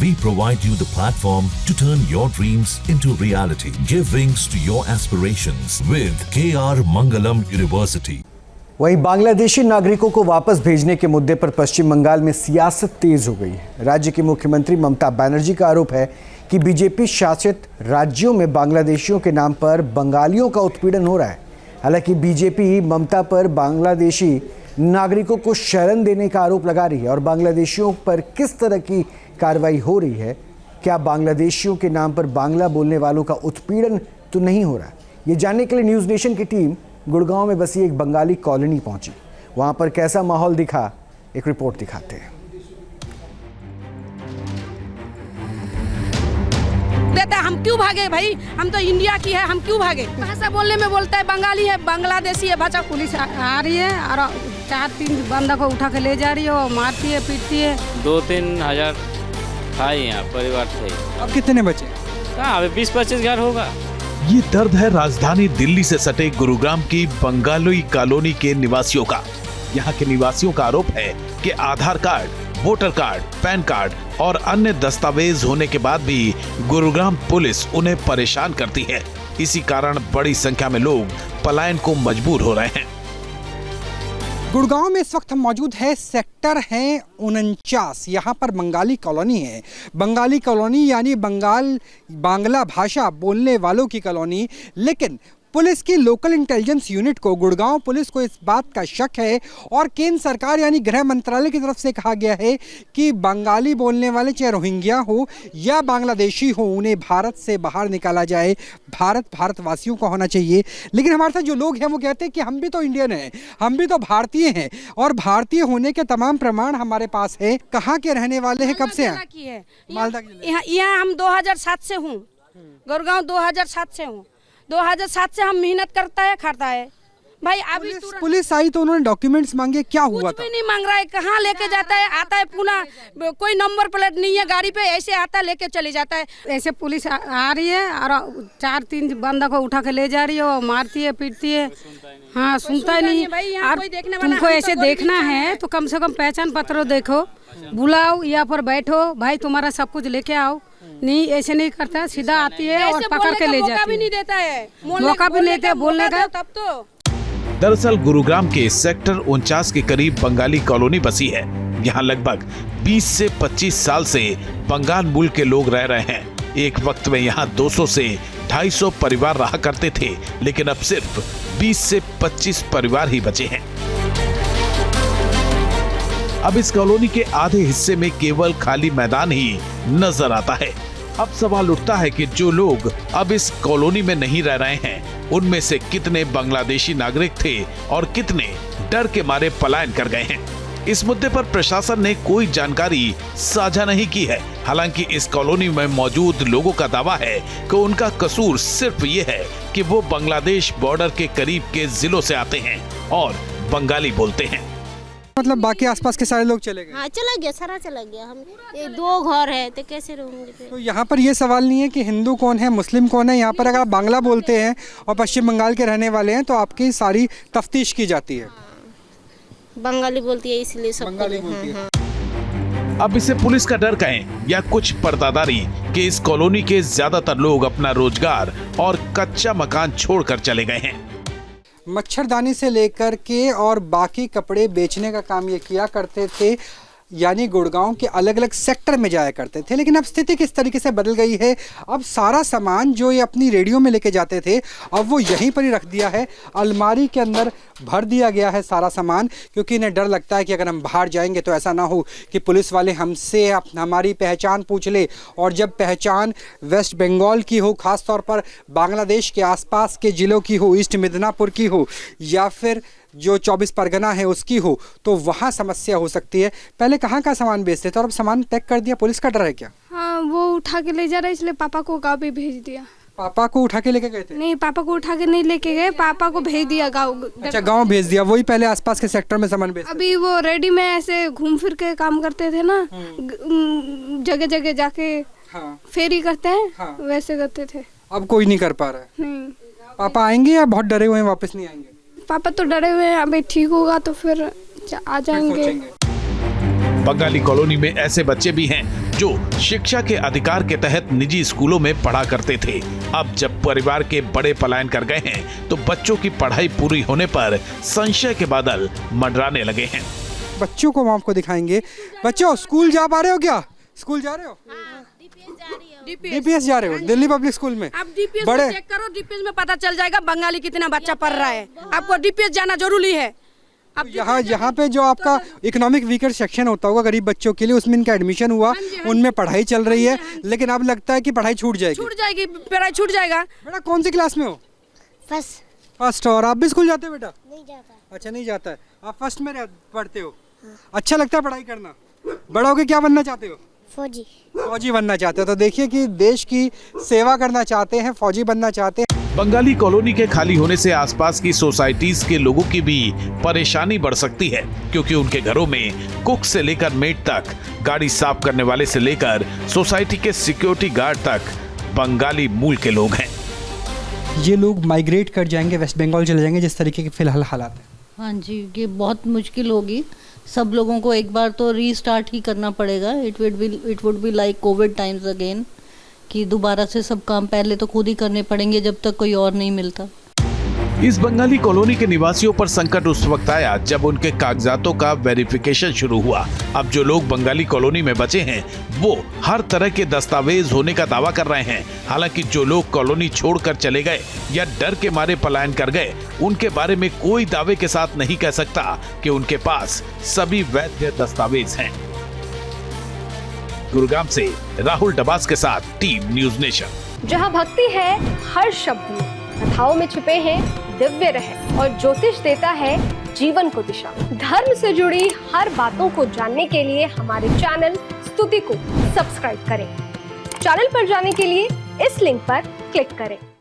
We provide you the platform to turn your dreams into reality. Give wings to your aspirations with KR Mangalam University. वहीं बांग्लादेशी नागरिकों को वापस भेजने के मुद्दे पर पश्चिम बंगाल में सियासत तेज हो गई है। राज्य की मुख्यमंत्री ममता बनर्जी का आरोप है कि बीजेपी शासित राज्यों में बांग्लादेशियों के नाम पर बंगालियों का उत्पीड़न हो रहा है। हालांकि बीजेपी ममता पर बांग्लादेशी नागरिकों को शरण देने का आरोप लगा रही है और बांग्लादेशियों पर किस तरह की कार्रवाई हो रही है, क्या बांग्लादेशियों के नाम पर बांग्ला बोलने वालों का उत्पीड़न तो नहीं हो रहा, ये जानने के लिए न्यूज़ नेशन की टीम गुड़गांव में बसी एक बंगाली कॉलोनी पहुंची। वहां पर कैसा माहौल दिखा, एक रिपोर्ट दिखाते हैं। देता हम क्यों भागे भाई, हम तो इंडिया की है, हम क्यों भागे। भाषा बोलने में बोलता है बंगाली है, बांग्लादेशी है भाषा। पुलिस आ रही है और 4-3 बंदा को उठा के ले जा रही है और मारती है, पीटती है। 2-3 हजार था यहाँ परिवार थे। अब कितने बचे? कहाँ अभी 20-25 घर होगा। ये दर्द है राजधानी दिल्ली से सटे गुरुग्राम की बंगाली कॉलोनी के निवासियों का। यहाँ के निवासियों का आरोप है कि Aadhaar card, voter card, PAN card और अन्य दस्तावेज होने के बाद भी गुरुग्राम पुलिस उन्हें परेशान करती है। इसी कारण बड़ी संख्या में लोग पलायन को मजबूर हो रहे हैं। गुड़गांव में इस वक्त हम मौजूद है, सेक्टर है 49। यहाँ पर बंगाली कॉलोनी है। बंगाली कॉलोनी यानी बांग्ला भाषा बोलने वालों की कॉलोनी। लेकिन पुलिस की लोकल इंटेलिजेंस यूनिट को, गुड़गांव पुलिस को इस बात का शक है और केंद्र सरकार यानी गृह मंत्रालय की तरफ से कहा गया है कि बंगाली बोलने वाले चाहे रोहिंग्या हो या बांग्लादेशी हो, उन्हें भारत से बाहर निकाला जाए। भारतवासियों का होना चाहिए। लेकिन हमारे साथ जो लोग हैं वो कहते हैं कि हम भी तो इंडियन हैं, हम भी तो भारतीय हैं और भारतीय होने के तमाम प्रमाण हमारे पास है। कहाँ के रहने वाले हैं, कब से हैं? मालदा। यहाँ हम 2007 से हूँ, गुड़गांव 2007 से हूँ। 2007 से हम मेहनत करता है, खाता है भाई। अभी पुलिस आई तो उन्होंने डॉक्यूमेंट्स मांगे, क्या हुआ था? कुछ भी नहीं मांग रहा है। कहाँ लेके जाता है, आता है पुनः, कोई नंबर प्लेट नहीं है गाड़ी पे, ऐसे आता है लेके चले जाता है। ऐसे पुलिस आ रही है और 4-3 बंदा को उठा के ले जा रही है और मारती है, पीटती है। हाँ, सुनता नहीं भाई। तुमको ऐसे देखना है तो कम से कम पहचान पत्र देखो, बुलाओ, यहाँ पर बैठो भाई, तुम्हारा सब कुछ लेके आओ। नहीं, ऐसे नहीं करता, सीधा आती है और पकड़ के ले जाती है। मौका भी नहीं देता है, मौका भी नहीं देता बोलने का। तब तो दरअसल गुरुग्राम के सेक्टर 49 के करीब बंगाली कॉलोनी बसी है। यहाँ लगभग 20 से 25 साल से बंगाल मूल के लोग रह रहे हैं। एक वक्त में यहाँ 200 से 250 परिवार रहा करते थे, लेकिन अब सिर्फ 20 से 25 परिवार ही बचे हैं। अब इस कॉलोनी के आधे हिस्से में केवल खाली मैदान ही नजर आता है। अब सवाल उठता है कि जो लोग अब इस कॉलोनी में नहीं रह रहे हैं, उनमें से कितने बांग्लादेशी नागरिक थे और कितने डर के मारे पलायन कर गए हैं। इस मुद्दे पर प्रशासन ने कोई जानकारी साझा नहीं की है। हालांकि इस कॉलोनी में मौजूद लोगों का दावा है कि उनका कसूर सिर्फ ये है कि वो बांग्लादेश बॉर्डर के करीब के जिलों से आते हैं और बंगाली बोलते हैं। मतलब बाकी आसपास के सारे लोग चले गए? हाँ, चला गया, सारा चला गया। हम ये 2 घर है तो कैसे रहूंगे? तो यहाँ पर ये सवाल नहीं है कि हिंदू कौन है, मुस्लिम कौन है। यहाँ पर अगर आप बांग्ला बोलते हैं और पश्चिम बंगाल के रहने वाले हैं तो आपकी सारी तफ्तीश की जाती है। बंगाली बोलती है इसलिए सब बंगाली बोलती है। अब इसे पुलिस का डर कहें या कुछ पर्दादारी कि इस कॉलोनी के ज्यादातर लोग अपना रोजगार और कच्चा मकान छोड़कर चले गए हैं। मच्छरदानी से लेकर के और बाकी कपड़े बेचने का काम ये किया करते थे, यानी गुड़गांव के अलग अलग सेक्टर में जाया करते थे। लेकिन अब स्थिति किस तरीके से बदल गई है। अब सारा सामान जो ये अपनी रेडियो में लेके जाते थे, अब वो यहीं पर ही रख दिया है, अलमारी के अंदर भर दिया गया है सारा सामान। क्योंकि इन्हें डर लगता है कि अगर हम बाहर जाएंगे तो ऐसा ना हो कि पुलिस वाले हमसे हमारी पहचान पूछ ले, और जब पहचान वेस्ट बंगाल की हो, ख़ास तौर पर बांग्लादेश के आसपास के ज़िलों की हो, ईस्ट मिदनापुर की हो या फिर जो 24 परगना है उसकी हो, तो वहाँ समस्या हो सकती है। पहले कहाँ का सामान बेचते थे और अब सामान पैक कर दिया, पुलिस का डर है क्या? हाँ, वो उठा के ले जा रहा है, इसलिए पापा को गाँव भी भेज दिया। पापा को उठा के लेके गए थे? नहीं, पापा को उठा के नहीं लेके गए, पापा को भेज दिया गाँव। अच्छा, गाँव भेज दिया। वही पहले आसपास के सेक्टर में सामान बेचते? अभी वो रेडी में ऐसे घूम फिर के काम करते थे ना, जगह जगह जाके फेरी करते हैं, वैसे करते थे। अब कोई नहीं कर पा रहा है। नहीं। पापा आएंगे या बहुत डरे हुए हैं वापस नहीं आएंगे? पापा तो डरे हुए हैं, अभी ठीक होगा तो फिर आ जाएंगे। बंगाली कॉलोनी में ऐसे बच्चे भी हैं जो शिक्षा के अधिकार के तहत निजी स्कूलों में पढ़ा करते थे। अब जब परिवार के बड़े पलायन कर गए हैं तो बच्चों की पढ़ाई पूरी होने पर संशय के बादल मंडराने लगे हैं। बच्चों को हम आपको दिखाएंगे। बच्चों स्कूल जा पा रहे हो क्या? स्कूल जा रहे हो? डीपीएस जा रहे हो? दिल्ली पब्लिक स्कूल में? आप डीपीएस में चेक करो, डीपीएस में पता चल जाएगा बंगाली कितना बच्चा पढ़ रहा है। आपको डीपीएस जाना जरूरी है। अब यहाँ पे जो आपका इकोनॉमिक वीकर सेक्शन होता होगा गरीब बच्चों के लिए, उसमें इनका एडमिशन हुआ, उनमें पढ़ाई चल रही है, लेकिन अब लगता है कि पढ़ाई छूट जाएगी। पढ़ाई छूट जाएगा। बेटा कौन सी क्लास में हो? फर्स्ट। और आप भी स्कूल जाते हो बेटा? नहीं जाता। अच्छा नहीं जाता है। आप फर्स्ट में पढ़ते हो? अच्छा लगता है पढ़ाई करना? बड़ा होके क्या बनना चाहते हो? फौजी बनना चाहते हो। तो देखिए कि देश की सेवा करना चाहते हैं, फौजी बनना चाहते हैं। बंगाली कॉलोनी के खाली होने से आसपास की सोसाइटीज के लोगों की भी परेशानी बढ़ सकती है, क्योंकि उनके घरों में कुक से लेकर मेड तक, गाड़ी साफ करने वाले से लेकर सोसाइटी के सिक्योरिटी गार्ड तक बंगाली मूल के लोग हैं। ये लोग माइग्रेट कर जाएंगे, वेस्ट बंगाल चले जाएंगे जिस तरीके के फिलहाल हालात हैं। हाँ जी, ये बहुत मुश्किल होगी। सब लोगों को एक बार तो रीस्टार्ट ही करना पड़ेगा। It would be like Covid times again, कि दोबारा से सब काम पहले तो खुद ही करने पड़ेंगे जब तक कोई और नहीं मिलता। इस बंगाली कॉलोनी के निवासियों पर संकट उस वक्त आया जब उनके कागजातों का वेरिफिकेशन शुरू हुआ। अब जो लोग बंगाली कॉलोनी में बचे हैं वो हर तरह के दस्तावेज होने का दावा कर रहे हैं। हालांकि जो लोग कॉलोनी छोड़कर चले गए या डर के मारे पलायन कर गए, उनके बारे में कोई दावे के साथ नहीं कह सकता कि उनके पास सभी वैध दस्तावेज हैं। गुरुग्राम से राहुल डबास के साथ टीम न्यूज नेशन। जहां भक्ति है हर शब्द में, कथाओं में छुपे हैं दिव्य रहस्य और ज्योतिष देता है जीवन को दिशा। धर्म से जुड़ी हर बातों को जानने के लिए हमारे चैनल स्तुति को सब्सक्राइब करें। चैनल पर जाने के लिए इस लिंक पर क्लिक करें।